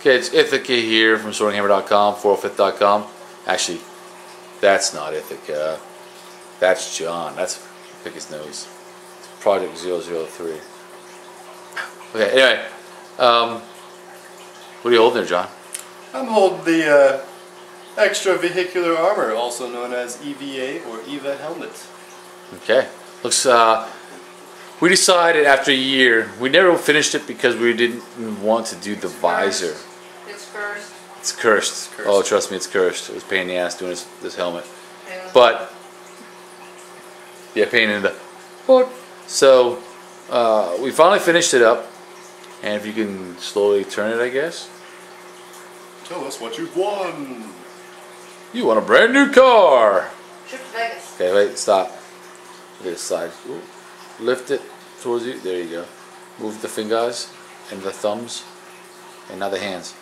Okay, it's Ithaca here from SwordingHammer.com, 405th.com. Actually, that's not Ithaca. That's John. That's pick his nose. It's Project 003. Okay, anyway. What are you holding there, John? I'm holding the extravehicular armor, also known as EVA or EVA helmet. Okay. Looks, we decided after a year, we never finished it because we didn't want to do the visor. It's cursed. It's cursed. It's cursed. Oh, trust me, it's cursed. It was a pain in the ass doing this helmet. Yeah. But, yeah, pain in the foot. So, we finally finished it up. And if you can slowly turn it, I guess. Tell us what you've won. You want a brand new car. Trip to Vegas. Okay, wait, stop. Look at this side. Ooh. Lift it towards you. There you go. Move the fingers and the thumbs. And now the hands.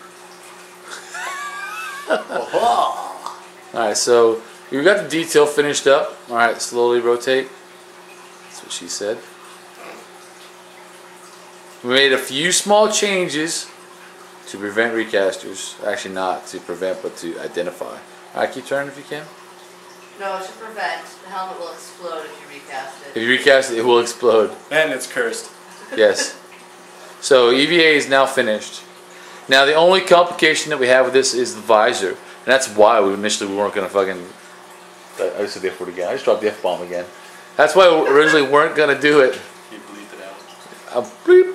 Alright, so we got the detail finished up. Alright, slowly rotate. That's what she said. We made a few small changes to prevent recasters. Actually not to prevent, but to identify. Alright, keep turning if you can. No, to prevent. The helmet will explode if you recast it. If you recast it, it will explode. And it's cursed. Yes. So EVA is now finished. Now the only complication that we have with this is the visor. And that's why we initially weren't going to fucking... I just said the F word again. I just dropped the F-bomb again. That's why we originally weren't going to do it. You bleep it out. Bleep.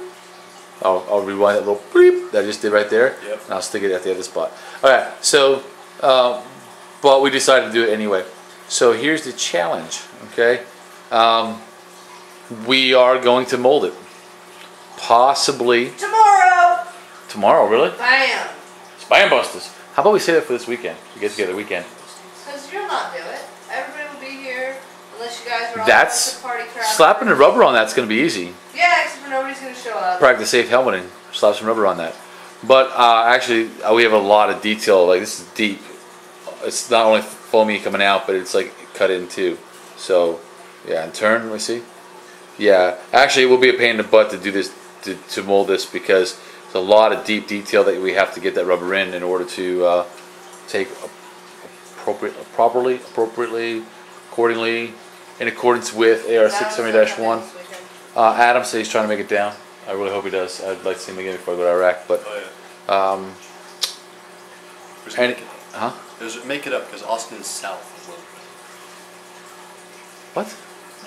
I'll rewind that little bleep that I just did right there. Yep. And I'll stick it at the other spot. Alright, so... but we decided to do it anyway. So here's the challenge, okay? We are going to mold it. Possibly... Tomorrow! Tomorrow, really? Bam! Spam Busters. How about we say that for this weekend? We get together weekend. Because you'll not do it. Everybody will be here unless you guys are all That's... the party crowd. Slapping the rubber on that's going to be easy. Yeah, except for nobody's going to show up. Practice safe helmeting. Slap some rubber on that. But actually, we have a lot of detail. Like, this is deep. It's not only foamy coming out, but it's like cut in too. So, yeah, and turn, let me see. Yeah, actually, it will be a pain in the butt to do this, to mold this, because there's a lot of deep detail that we have to get that rubber in order to take appropriately, accordingly, in accordance with AR 670-1. Adam says he's trying to make it down. I really hope he does. I'd like to see him again before I go to Iraq. But, Make it up because Austin is south. What?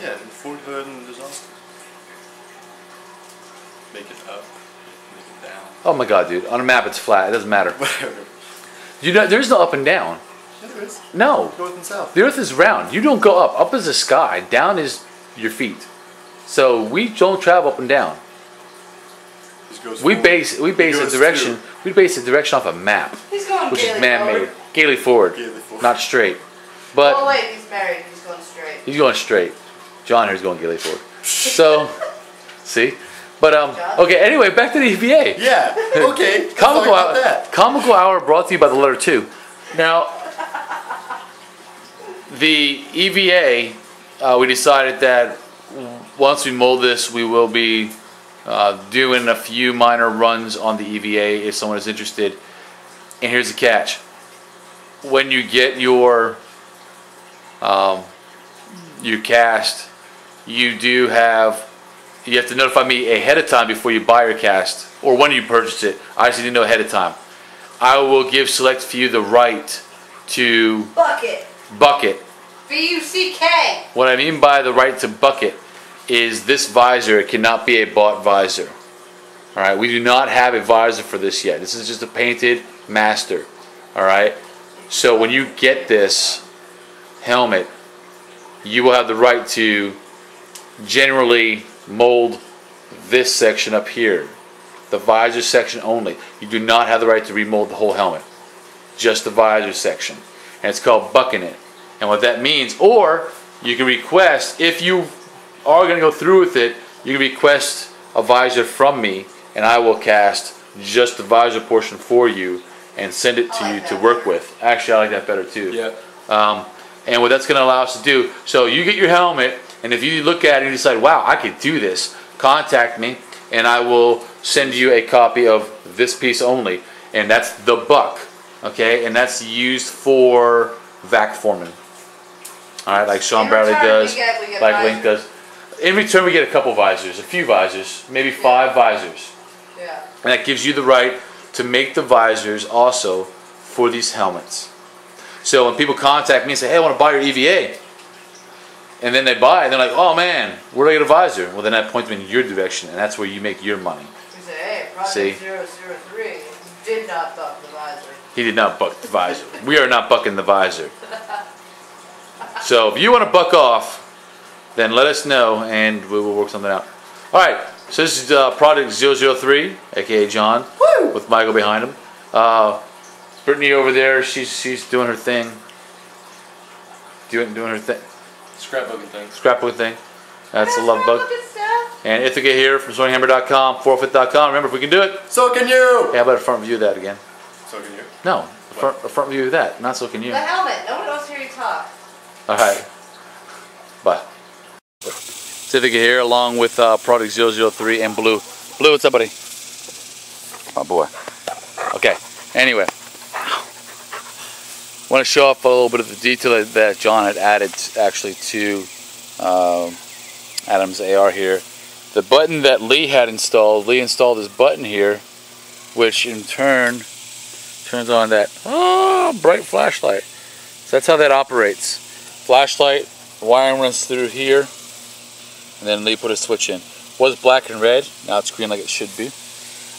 Yeah, Fort Hood and there's Austin. Make it up. Make it down. Oh my god, dude. On a map it's flat. It doesn't matter. Whatever. You know, there's no up and down. Yeah, there is. No. North and south. The earth is round. You don't go up. Up is the sky. Down is your feet. So we don't travel up and down. We base the direction. We base the direction off a map, He's going which is gaily man-made. forward. Gaily forward, not straight. But Oh wait, he's married. He's going straight. he's going straight. John here's going gaily forward. So, see. But okay. Anyway, back to the EVA. Yeah. Okay. Let's talk about that. Comical Hour brought to you by the letter 2. Now, the EVA, we decided that once we mold this, we will be doing a few minor runs on the EVA if someone is interested. And here's the catch: when you get your cast, you have to notify me ahead of time before you buy your cast, or when you purchase it. I just need to know ahead of time. I will give select few the right to bucket. B-U-C-K. What I mean by the right to bucket is this visor. It cannot be a bought visor. Alright, we do not have a visor for this yet. This is just a painted master. Alright, so when you get this helmet, you will have the right to generally mold this section up here, the visor section only. You do not have the right to remold the whole helmet, just the visor section, and it's called bucking it. And what that means, or you can request, if you are going to go through with it, you can request a visor from me, and I will cast just the visor portion for you and send it to you to work with. Actually, I like that better too. Yeah. And what that's going to allow us to do, so you get your helmet, and if you look at it and you decide, wow, I could do this, contact me, and I will send you a copy of this piece only. and that's the buck, okay, and that's used for vac forming. All right, like Sean In Bradley return, does, we get like visors. Link does. In return, we get a couple visors, a few visors, maybe 5 visors, Yeah. and that gives you the right to make the visors also for these helmets. So when people contact me and say, "Hey, I want to buy your EVA," and then they buy it, and they're like, "Oh man, where do I get a visor?" Well, then I point them in your direction, and that's where you make your money. We say, hey, Project See? 003 did not buck the visor. He did not buck the visor. We are not bucking the visor. So if you want to buck off, then let us know, and we will work something out. All right. So this is Project 003, aka John, Woo! with Michael behind him. Brittany over there, she's doing her thing. Doing her thing. Scrapbooking thing. Scrapbook thing. That's the love bug. Scrapbooking stuff. And Ithaca here from SoaringHammer.com, 4fifth.com. Remember, if we can do it. So can you! Hey, how about a front view of that again? So can you. No, a front view of that. Not so can you. The helmet. No one wants to hear you talk. All right. Bye. Ithaca here, along with Project 003 and Blue. Blue, what's up, buddy? Oh boy. Okay. Anyway, want to show off a little bit of the detail that John had added actually to Adam's AR here. The button that Lee had installed, Lee installed this button here, which in turn turns on that bright flashlight. So that's how that operates. Flashlight, wiring runs through here, and then Lee put a switch in. It was black and red, now it's green like it should be.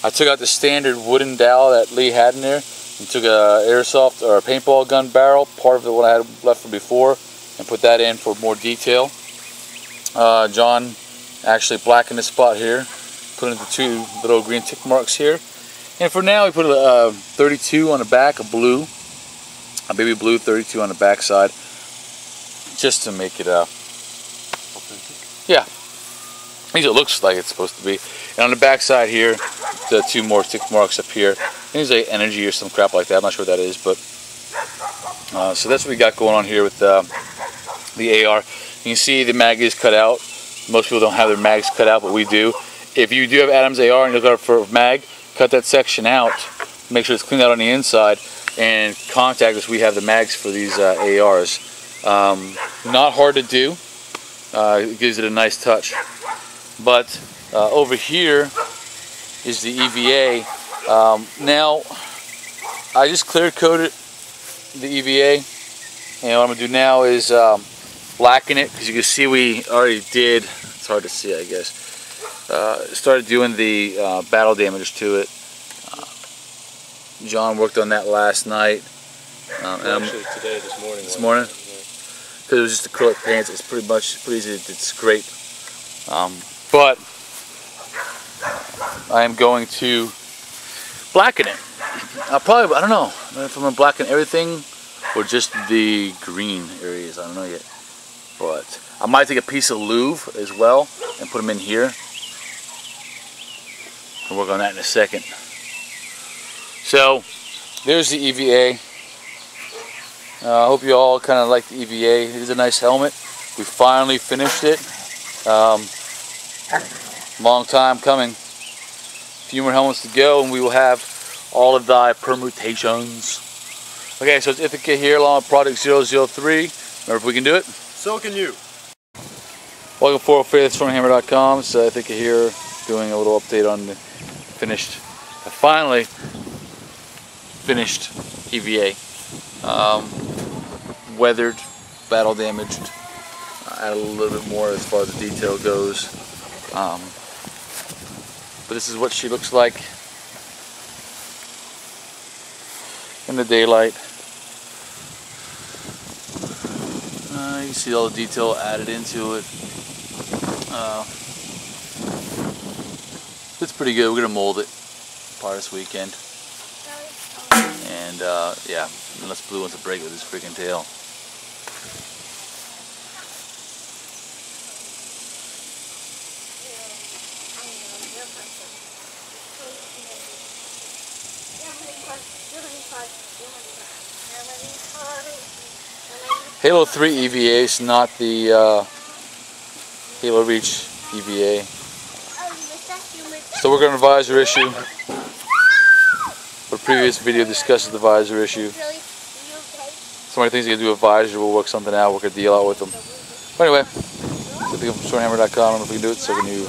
I took out the standard wooden dowel that Lee had in there and took a airsoft or a paintball gun barrel, part of it what I had left from before, and put that in for more detail. John actually blackened the spot here, put in the 2 little green tick marks here, and for now we put a 32 on the back, a blue, a baby blue 32 on the back side, just to make it yeah, at least it looks like it's supposed to be. And on the back side here, the 2 more tick marks up here. Things like energy or some crap like that. I'm not sure what that is, but so that's what we got going on here with the AR. You can see the mag is cut out. Most people don't have their mags cut out, but we do. If you do have Adam's AR and you're looking for a mag, cut that section out. Make sure it's cleaned out on the inside, and contact us. We have the mags for these ARs. Not hard to do. It gives it a nice touch. But over here is the EVA. Now, I just clear coated the EVA, and what I'm going to do now is blacken it, because you can see we already did, it's hard to see I guess, started doing the battle damage to it. John worked on that last night. Actually today, this morning. This morning? Because it was just acrylic paint, it's pretty easy to scrape. But I am going to blacken it. I don't know if I'm going to blacken everything or just the green areas, I don't know yet. But I might take a piece of Louvre as well and put them in here. I'll work on that in a second. So, there's the EVA. I hope you all kind of like the EVA. It is a nice helmet. We finally finished it. Long time coming. A few more helmets to go, and we will have all of the permutations. Okay, so it's Ithaca here along with Project 003. Remember, if we can do it. So can you. Welcome for SoaringHammer.com. It's Ithaca here doing a little update on the finally finished EVA. Weathered, battle damaged. Add a little bit more as far as the detail goes. But this is what she looks like in the daylight. You can see all the detail added into it. It's pretty good. We're gonna mold it part of this weekend. And yeah, unless Blue wants to break with his freaking tail. Halo 3 EVA is not the Halo Reach EVA. So we're going to visor issue. But a previous video discusses the visor issue. Somebody thinks he can do a visor, we'll work something out, work a deal out with them. But anyway, so think from SwordHammer.com, I don't know if we can do it, so can you